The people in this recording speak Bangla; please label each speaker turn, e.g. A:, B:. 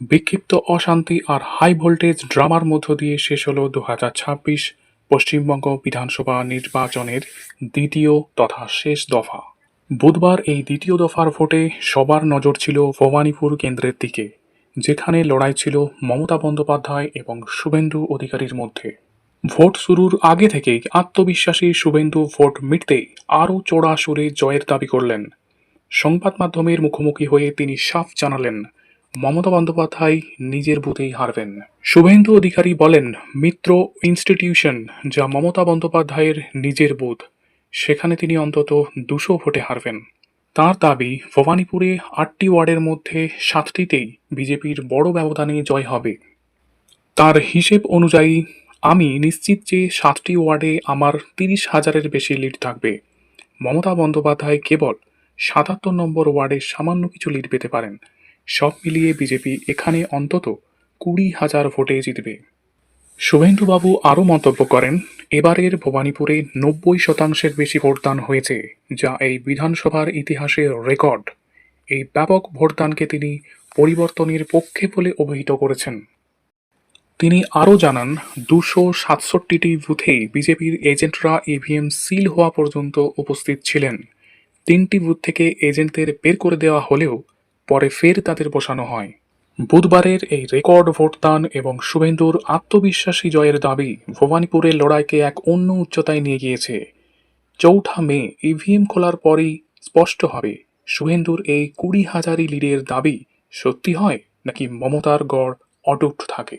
A: বিক্ষিপ্ত অশান্তি আর হাই ভোল্টেজ ড্রামার মধ্য দিয়ে শেষ হলো ২০২৬ পশ্চিমবঙ্গ বিধানসভা নির্বাচনের দ্বিতীয় তথা শেষ দফা। বুধবার এই দ্বিতীয় দফার ভোটে সবার নজর ছিল ভবানীপুর কেন্দ্রের দিকে, যেখানে লড়াই ছিল মমতা বন্দ্যোপাধ্যায় এবং শুভেন্দু অধিকারীর মধ্যে। ভোট শুরুর আগে থেকেই আত্মবিশ্বাসী শুভেন্দু ভোট মিটতেই আরও চড়া সুরে জয়ের দাবি করলেন। সংবাদ মাধ্যমের মুখোমুখি হয়ে তিনি সাফ জানালেন, মমতা বন্দ্যোপাধ্যায় নিজের বুথেই হারবেন। শুভেন্দু অধিকারী বলেন, মিত্র ইনস্টিটিউশন যা মমতা বন্দ্যোপাধ্যায়ের নিজের বুথ, সেখানে তিনি অন্তত ২০০ ভোটে হারবেন। তাঁর দাবি, ভবানীপুরে ৮টি ওয়ার্ডের মধ্যে ৭টিতেই বিজেপির বড় ব্যবধানে জয় হবে। তার হিসেব অনুযায়ী আমি নিশ্চিত যে ৭টি ওয়ার্ডে আমার ৩০,০০০-এর বেশি লিড থাকবে। মমতা বন্দ্যোপাধ্যায় কেবল ৭৭ নম্বর ওয়ার্ডে সামান্য কিছু লিড পেতে পারেন। সব মিলিয়ে বিজেপি এখানে অন্তত ২০,০০০ ভোটে জিতবে। শুভেন্দুবাবু আরও মন্তব্য করেন, এবারের ভবানীপুরে ৯০% বেশি ভোটদান হয়েছে, যা এই বিধানসভার ইতিহাসে রেকর্ড। এই ব্যাপক ভোটদানকে তিনি পরিবর্তনের পক্ষে বলে অভিহিত করেছেন। তিনি আরও জানান, ২৬৭টি বুথেই বিজেপির এজেন্টরা ইভিএম সিল হওয়া পর্যন্ত উপস্থিত ছিলেন। ৩টি বুথ থেকে এজেন্টদের বের করে দেওয়া হলেও পরে ফের তাদের বসানো হয়। বুধবারের এই রেকর্ড ভোটদান এবং শুভেন্দুর আত্মবিশ্বাসী জয়ের দাবি ভবানীপুরের লড়াইকে এক অন্য উচ্চতায় নিয়ে গিয়েছে। ৪ঠা মে ইভিএম খোলার পরেই স্পষ্ট হবে শুভেন্দুর এই ২০,০০০ লিডের দাবি সত্যি হয় নাকি মমতার গড় অটুট থাকে।